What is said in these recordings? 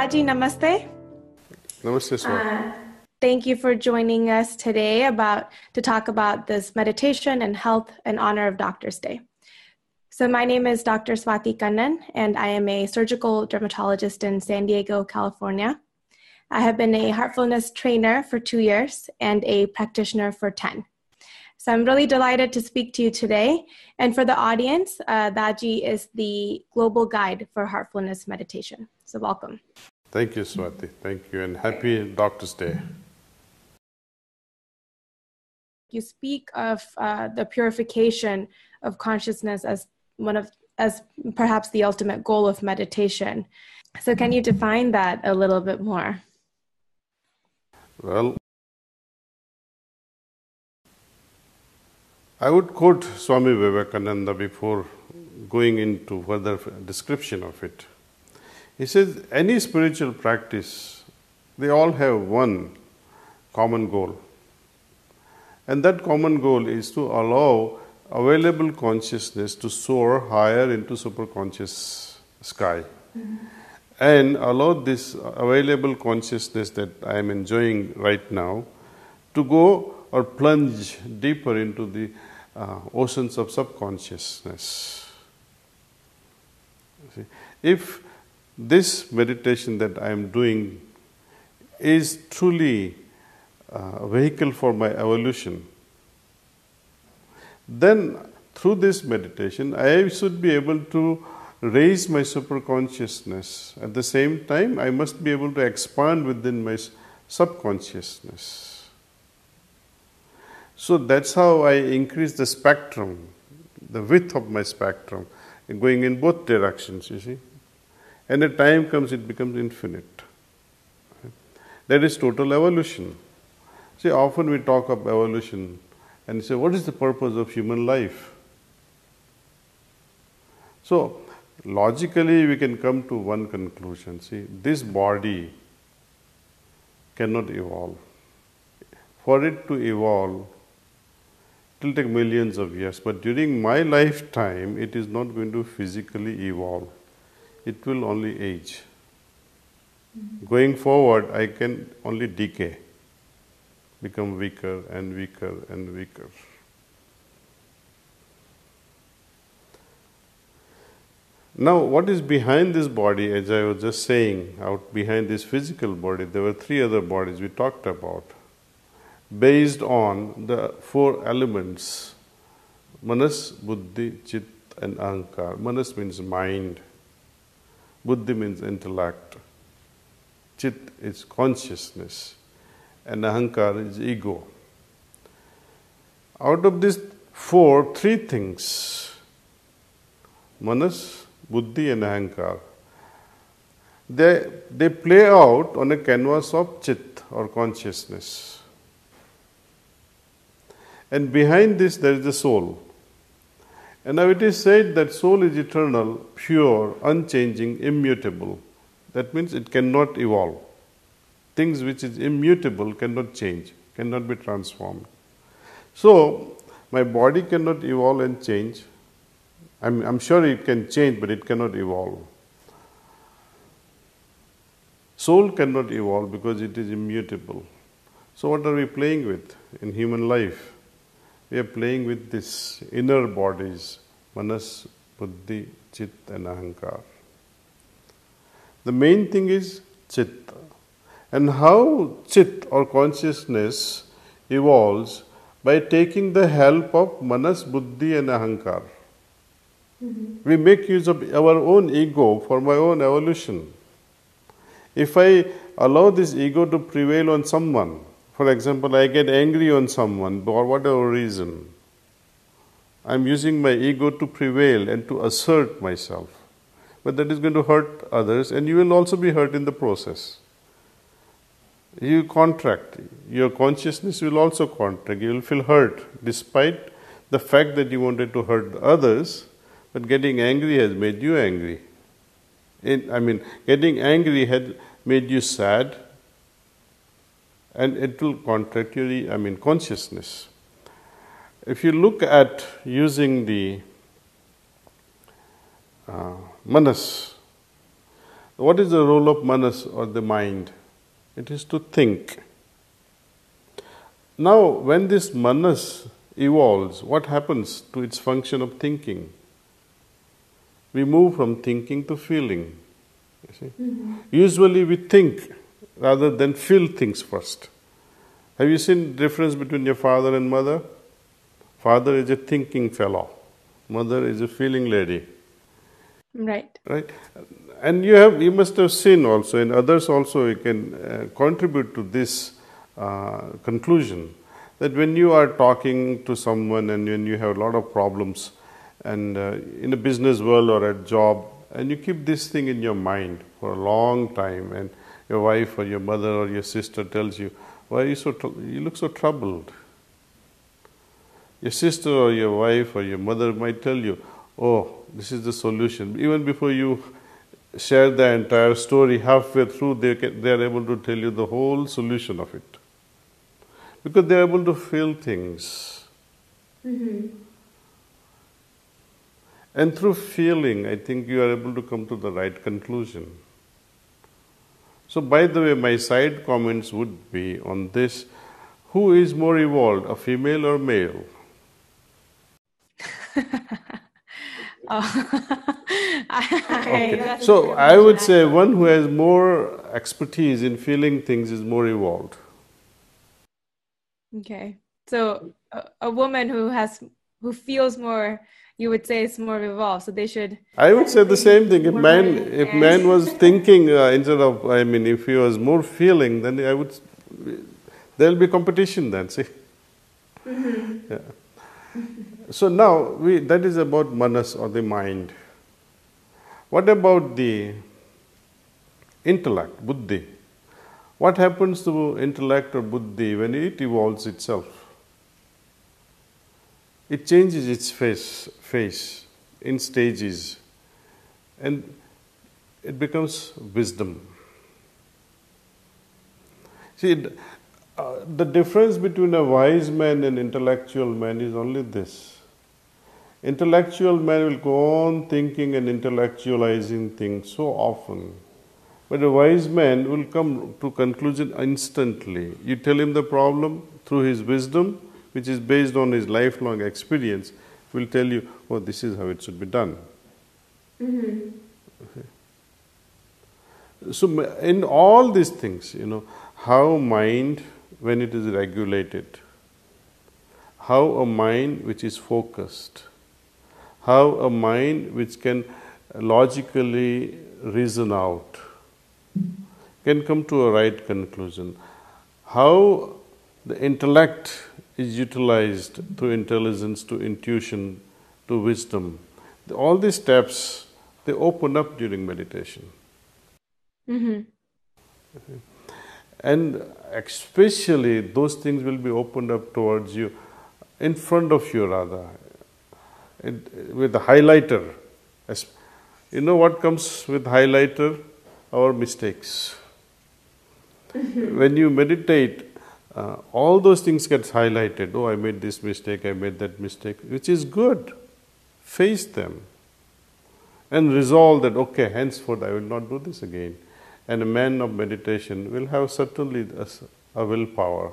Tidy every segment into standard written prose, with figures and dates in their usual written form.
Daaji, namaste. Namaste, Swati. Thank you for joining us today to talk about this meditation and health in honor of Doctor's Day. So my name is Dr. Swati Kannan, and I am a surgical dermatologist in San Diego, California. I have been a heartfulness trainer for 2 years and a practitioner for 10. So I'm really delighted to speak to you today. And for the audience, Daaji is the global guide for heartfulness meditation. So welcome. Thank you, Swati. Thank you, and happy Doctor's Day. You speak of the purification of consciousness as perhaps the ultimate goal of meditation. So can you define that a little bit more? Well, I would quote Swami Vivekananda before going into further description of it. He says, any spiritual practice, they all have one common goal. And that common goal is to allow available consciousness to soar higher into superconscious sky. And allow this available consciousness that I am enjoying right now to go or plunge deeper into the oceans of subconsciousness. See, if this meditation that I am doing is truly a vehicle for my evolution, then through this meditation I should be able to raise my superconsciousness. At the same time, I must be able to expand within my subconsciousness. So that's how I increase the spectrum, the width of my spectrum, going in both directions, you see. And the time comes, it becomes infinite. That is total evolution. See, often we talk of evolution and say, what is the purpose of human life? So, logically we can come to one conclusion. See, this body cannot evolve. For it to evolve, it will take millions of years, but during my lifetime, it is not going to physically evolve. It will only age. Going forward, I can only decay, become weaker and weaker and weaker. Now, what is behind this body, as I was just saying, out behind this physical body, there were 3 other bodies we talked about, based on the 4 elements, Manas, Buddhi, Chit and Ahankar. Manas means mind, Buddhi means intellect, Chit is consciousness, and Ahankar is ego. Out of these 4, 3 things, Manas, Buddhi and Ahankar, they play out on a canvas of Chit or consciousness. And behind this there is the soul. And now it is said that soul is eternal, pure, unchanging, immutable. That means it cannot evolve. Things which is immutable cannot change, cannot be transformed. So, my body cannot evolve and change. I'm sure it can change, but it cannot evolve. Soul cannot evolve because it is immutable. So what are we playing with in human life? We are playing with these inner bodies, Manas, Buddhi, Chit and Ahankar. The main thing is Chit. And how Chit or consciousness evolves by taking the help of Manas, Buddhi and Ahankar. We make use of our own ego for my own evolution. If I allow this ego to prevail on someone, for example, I get angry on someone for whatever reason, I'm using my ego to prevail and to assert myself. But that is going to hurt others, and you will also be hurt in the process. You contract, your consciousness will also contract, you will feel hurt despite the fact that you wanted to hurt others, but getting angry has made you angry. Getting angry had made you sad, and it will contract your consciousness. If you look at using the Manas, What is the role of manas or the mind? It is to think. Now, when this manas evolves, what happens to its function of thinking? We move from thinking to feeling. You see? Usually we think rather than feel things first. Have you seen the difference between your father and mother? Father is a thinking fellow. Mother is a feeling lady. Right. Right? And you must have seen also, and others also can contribute to this conclusion, that when you are talking to someone and when you have a lot of problems, and in a business world or at job, and you keep this thing in your mind for a long time, and your wife or your mother or your sister tells you, why are you you look so troubled? Your sister or your wife or your mother might tell you, oh, this is the solution. Even before you share the entire story, halfway through they are able to tell you the whole solution of it. Because they are able to feel things. And through feeling, I think you are able to come to the right conclusion. So, by the way, my side comments would be on this: who is more evolved, a female or male? Okay. So, I would say one who has more expertise in feeling things is more evolved. Okay. So a woman who feels more, you would say, is more evolved. So they should. I would say the same thing. If man was thinking instead of, if he was more feeling, then there'll be competition then. See. Yeah. So now that is about manas or the mind. What about the intellect, buddhi? What happens to intellect or buddhi when it evolves itself? It changes its face in stages, and it becomes wisdom. See, the difference between a wise man and intellectual man is only this. Intellectual man will go on thinking and intellectualizing things so often. But a wise man will come to conclusion instantly. You tell him the problem through his wisdom, which is based on his lifelong experience, will tell you, oh, this is how it should be done. Okay. So in all these things, how mind, when it is regulated, how a mind which is focused, how a mind which can logically reason out, can come to a right conclusion, how the intellect is utilized through intelligence, to intuition, to wisdom. All these steps, they open up during meditation. Okay. And especially those things will be opened up towards you, in front of you rather, with the highlighter. You know what comes with highlighter? Our mistakes. When you meditate, all those things get highlighted. Oh, I made this mistake, I made that mistake, which is good. Face them and resolve that, okay, henceforth I will not do this again. And a man of meditation will have certainly a willpower.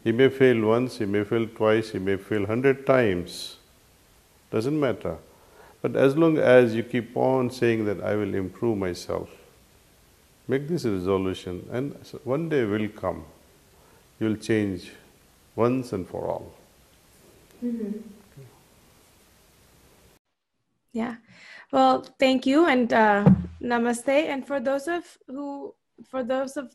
He may fail once, he may fail twice, he may fail 100 times. Doesn't matter. But as long as you keep on saying that I will improve myself, make this a resolution, and one day will come. You will change once and for all. Yeah. Well, thank you, and namaste. And for those of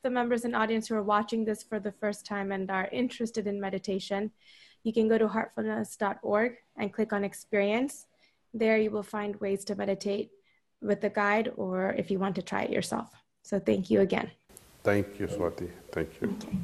the members and audience who are watching this for the first time and are interested in meditation, you can go to heartfulness.org and click on experience. There you will find ways to meditate with a guide, or if you want to try it yourself. So thank you again. Thank you, Swati. Thank you. Okay.